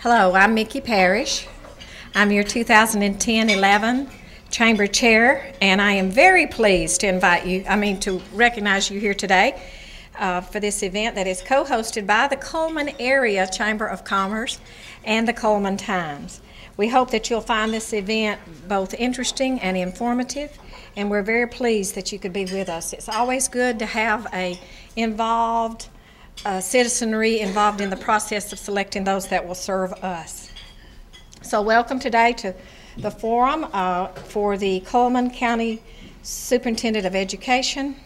Hello, I'm Mickey Parrish. I'm your 2010-11 Chamber Chair, and I am very pleased to recognize you here today for this event that is co-hosted by the Cullman Area Chamber of Commerce and the Cullman Times. We hope that you'll find this event both interesting and informative, and we're very pleased that you could be with us. It's always good to have citizenry involved in the process of selecting those that will serve us. So welcome today to the forum for the Cullman County Superintendent of Education,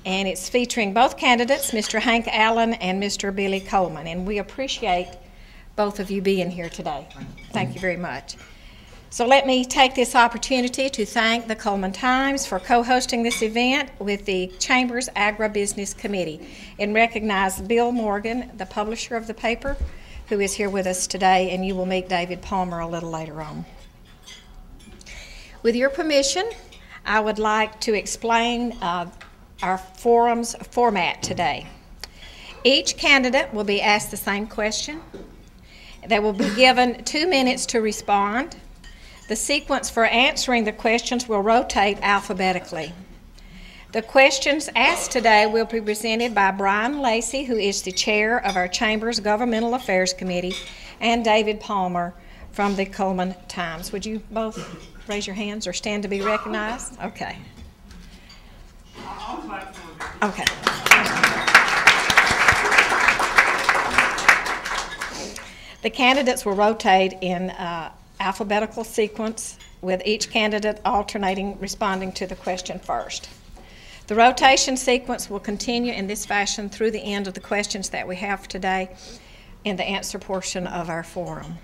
and it's featuring both candidates, Mr. Hank Allen and Mr. Billy Coleman, and we appreciate both of you being here today. Thank you very much. So let me take this opportunity to thank the Cullman Times for co-hosting this event with the Chamber's Agribusiness Committee and recognize Bill Morgan, the publisher of the paper, who is here with us today, and you will meet David Palmer a little later on. With your permission, I would like to explain our forum's format today. Each candidate will be asked the same question. They will be given 2 minutes to respond. The sequence for answering the questions will rotate alphabetically. The questions asked today will be presented by Brian Lacey, who is the chair of our Chamber's Governmental Affairs Committee, and David Palmer from the Cullman Times. Would you both raise your hands or stand to be recognized? Okay. Okay. The candidates will rotate in alphabetical sequence, with each candidate alternating responding to the question first. The rotation sequence will continue in this fashion through the end of the questions that we have today in the answer portion of our forum.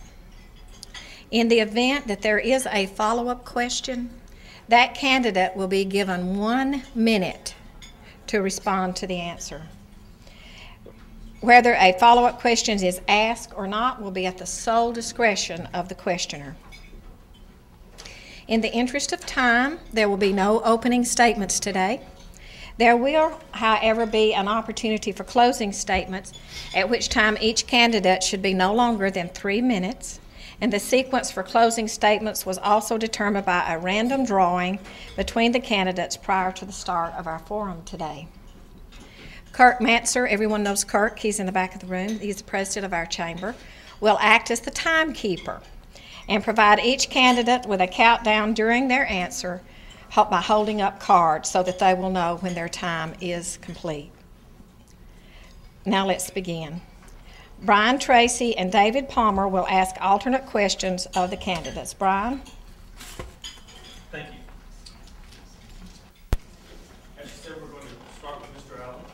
In the event that there is a follow-up question, that candidate will be given 1 minute to respond to the answer. Whether a follow-up question is asked or not will be at the sole discretion of the questioner. In the interest of time, there will be no opening statements today. There will, however, be an opportunity for closing statements, at which time each candidate should be no longer than 3 minutes, and the sequence for closing statements was also determined by a random drawing between the candidates prior to the start of our forum today. Kirk Manser, everyone knows Kirk, he's in the back of the room, he's the president of our chamber, will act as the timekeeper and provide each candidate with a countdown during their answer by holding up cards so that they will know when their time is complete. Now let's begin. Brian Tracy and David Palmer will ask alternate questions of the candidates. Brian? Thank you. As you said, we're going to start with Mr. Allen.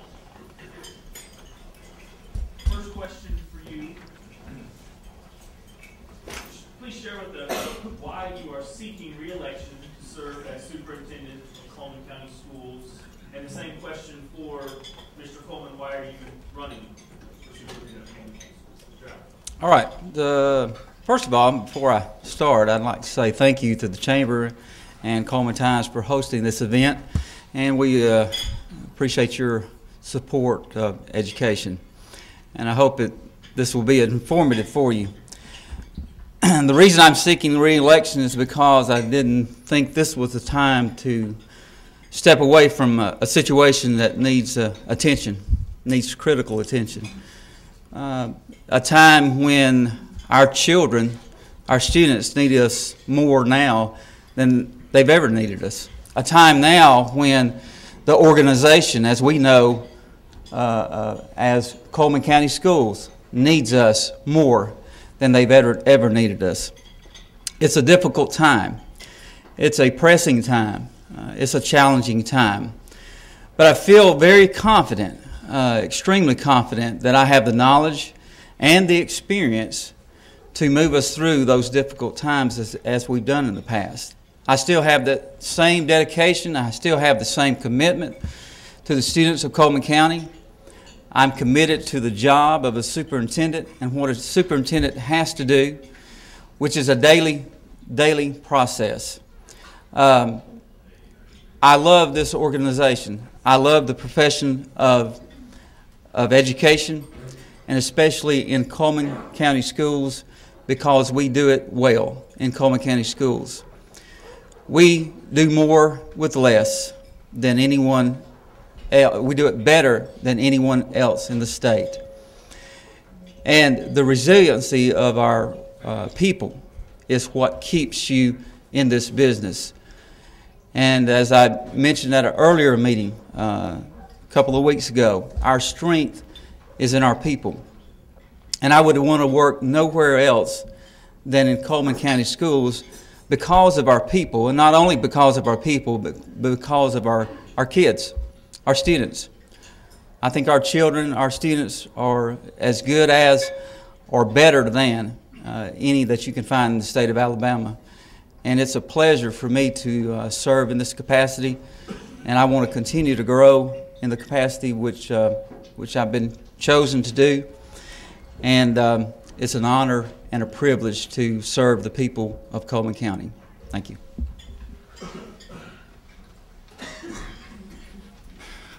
First question for you. Please share with us why you are seeking re-election to serve as superintendent of Cullman County Schools, and the same question for Mr. Cullman. Why are you running for superintendent of Cullman County Schools? All right. First of all, before I start, I'd like to say thank you to the Chamber and Cullman Times for hosting this event, and we appreciate your support of education. And I hope that this will be informative for you. The reason I'm seeking re-election is because I didn't think this was the time to step away from a situation that needs attention, needs critical attention. A time when our children, our students need us more now than they've ever needed us. A time now when the organization, as we know, as Cullman County Schools, needs us more than they've ever needed us. It's a difficult time. It's a pressing time. It's a challenging time. But I feel very confident, extremely confident, that I have the knowledge and the experience to move us through those difficult times as we've done in the past. I still have the same dedication. I still have the same commitment to the students of Cullman County. I'm committed to the job of a superintendent and what a superintendent has to do, which is a daily process. I love this organization. I love the profession of education, and especially in Cullman County Schools, because we do it well in Cullman County Schools. We do more with less than anyone else. We do it better than anyone else in the state. And the resiliency of our people is what keeps you in this business. And as I mentioned at an earlier meeting a couple of weeks ago, our strength is in our people. And I would want to work nowhere else than in Cullman County Schools because of our people, and not only because of our people, but because of our kids, our students. I think our children, our students are as good as or better than any that you can find in the state of Alabama. And it's a pleasure for me to serve in this capacity, and I want to continue to grow in the capacity which I've been chosen to do. And it's an honor and a privilege to serve the people of Cullman County. Thank you.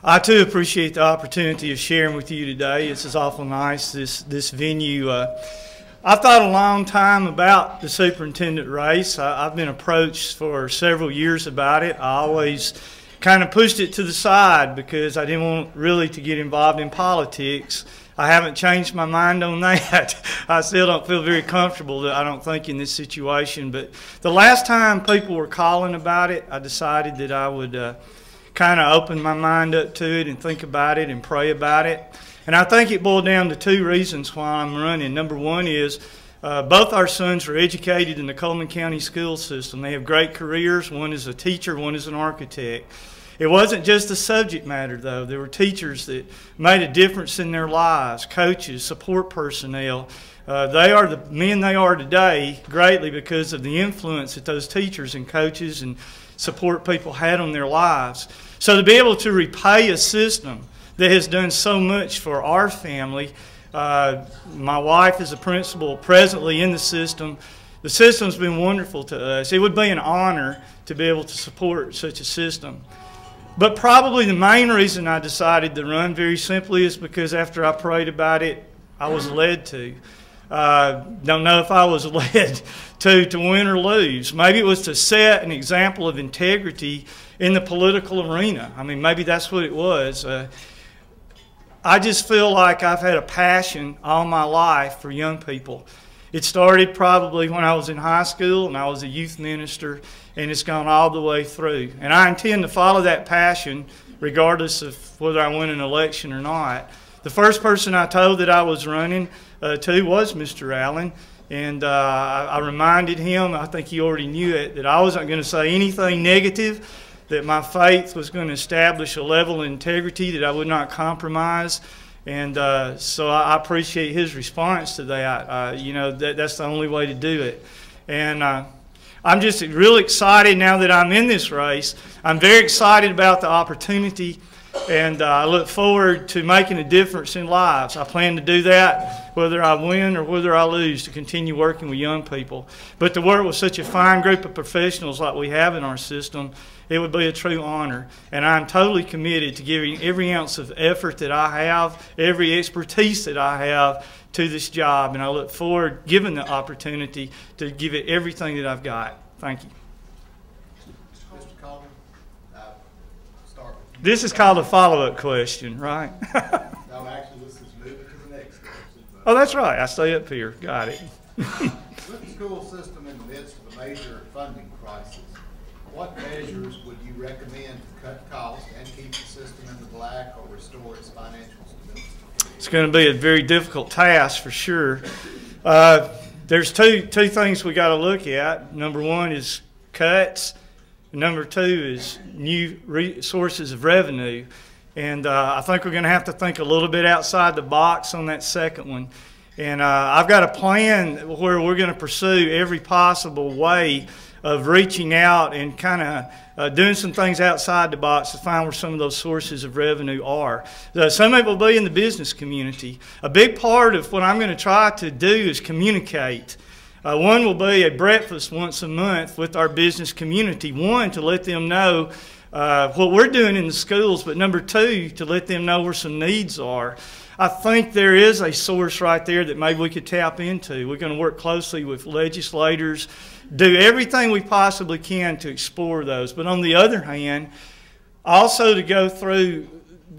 I too appreciate the opportunity of sharing with you today. This is awful nice, this venue. I've thought a long time about the superintendent race. I've been approached for several years about it. I always kind of pushed it to the side because I didn't want really to get involved in politics. I haven't changed my mind on that. I still don't feel very comfortable, I don't think, in this situation. But the last time people were calling about it, I decided that I would kind of open my mind up to it and think about it and pray about it. And I think it boiled down to two reasons why I'm running. Number one is both our sons are educated in the Cullman County school system. They have great careers. One is a teacher, one is an architect. It wasn't just the subject matter, though. There were teachers that made a difference in their lives, coaches, support personnel. They are the men they are today greatly because of the influence that those teachers and coaches and support people had on their lives. So to be able to repay a system that has done so much for our family, my wife is a principal presently in the system. The system's been wonderful to us. It would be an honor to be able to support such a system. But probably the main reason I decided to run, very simply, is because after I prayed about it, I was led to. Don't know if I was led to win or lose. Maybe it was to set an example of integrity in the political arena. I mean, maybe that's what it was. I just feel like I've had a passion all my life for young people. It started probably when I was in high school and I was a youth minister, and it's gone all the way through. And I intend to follow that passion regardless of whether I win an election or not. The first person I told that I was running to was Mr. Allen, and I reminded him, I think he already knew it, that I wasn't going to say anything negative, that my faith was going to establish a level of integrity that I would not compromise. And so I appreciate his response to that. You know, that's the only way to do it. And I'm just really excited now that I'm in this race. I'm very excited about the opportunity, and I look forward to making a difference in lives. I plan to do that whether I win or whether I lose, to continue working with young people. But to work with such a fine group of professionals like we have in our system, it would be a true honor. And I'm totally committed to giving every ounce of effort that I have, every expertise that I have to this job. And I look forward, given the opportunity, to give it everything that I've got. Thank you. Mr. Cullman, start. This is called a follow-up question, right? No, actually, this is moving to the next question. Oh, that's right. I stay up here. Got it. With the school system in the midst of a major funding crisis, what measures would you recommend to cut costs and keep the system in the black or restore its financial stability? It's going to be a very difficult task for sure. There's two things we got to look at. Number one is cuts. Number two is new sources of revenue. And I think we're going to have to think a little bit outside the box on that second one. And I've got a plan where we're going to pursue every possible way of reaching out and kind of doing some things outside the box to find where some of those sources of revenue are. Some of it will be in the business community. A big part of what I'm going to try to do is communicate. One will be a breakfast once a month with our business community. One, to let them know what we're doing in the schools, but number two, to let them know where some needs are. I think there is a source right there that maybe we could tap into. We're going to work closely with legislators, do everything we possibly can to explore those. But on the other hand, also to go through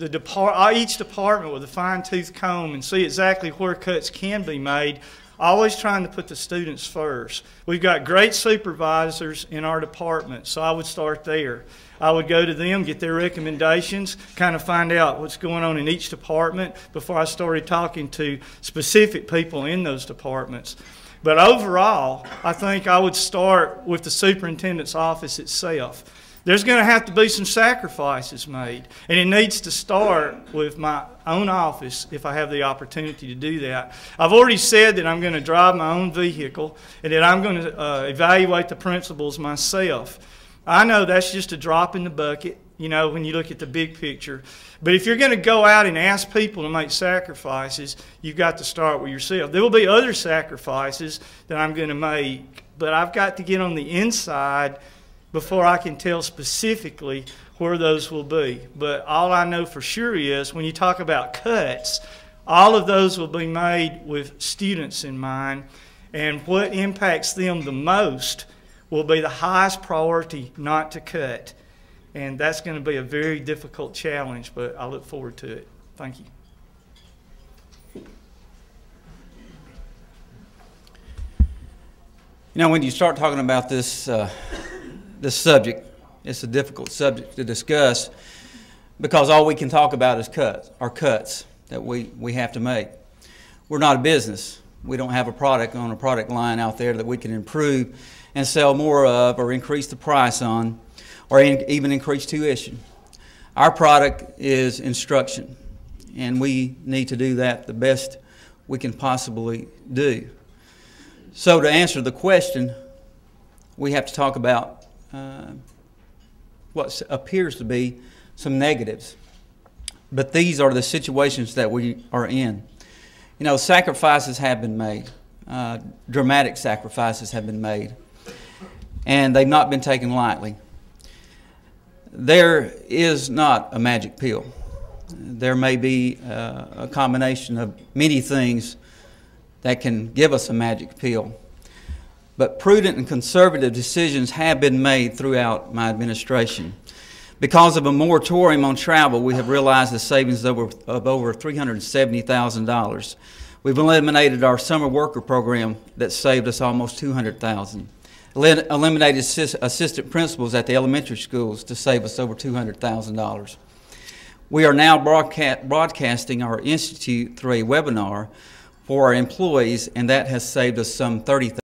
each department with a fine-tooth comb and see exactly where cuts can be made, always trying to put the students first. We've got great supervisors in our department, so I would start there. I would go to them, get their recommendations, kind of find out what's going on in each department before I started talking to specific people in those departments. But overall, I think I would start with the superintendent's office itself. There's going to have to be some sacrifices made, and it needs to start with my own office if I have the opportunity to do that. I've already said that I'm going to drive my own vehicle and that I'm going to evaluate the principals myself. I know that's just a drop in the bucket, you know, when you look at the big picture. But if you're going to go out and ask people to make sacrifices, you've got to start with yourself. There will be other sacrifices that I'm going to make, but I've got to get on the inside before I can tell specifically where those will be. But all I know for sure is when you talk about cuts, all of those will be made with students in mind, and what impacts them the most will be the highest priority not to cut. And that's going to be a very difficult challenge, but I look forward to it. Thank you. You know, when you start talking about this subject, it's a difficult subject to discuss because all we can talk about is cuts that we have to make. We're not a business. We don't have a product on a product line out there that we can improve and sell more of or increase the price on or even increase tuition. Our product is instruction, and we need to do that the best we can possibly do. So to answer the question, we have to talk about what appears to be some negatives. But these are the situations that we are in. You know, sacrifices have been made. Dramatic sacrifices have been made. And they've not been taken lightly. There is not a magic pill. There may be a combination of many things that can give us a magic pill. But prudent and conservative decisions have been made throughout my administration. Because of a moratorium on travel, we have realized the savings of over $370,000. We've eliminated our summer worker program that saved us almost $200,000. Eliminated assistant principals at the elementary schools to save us over $200,000. We are now broadcasting our institute through a webinar for our employees, and that has saved us some $30,000.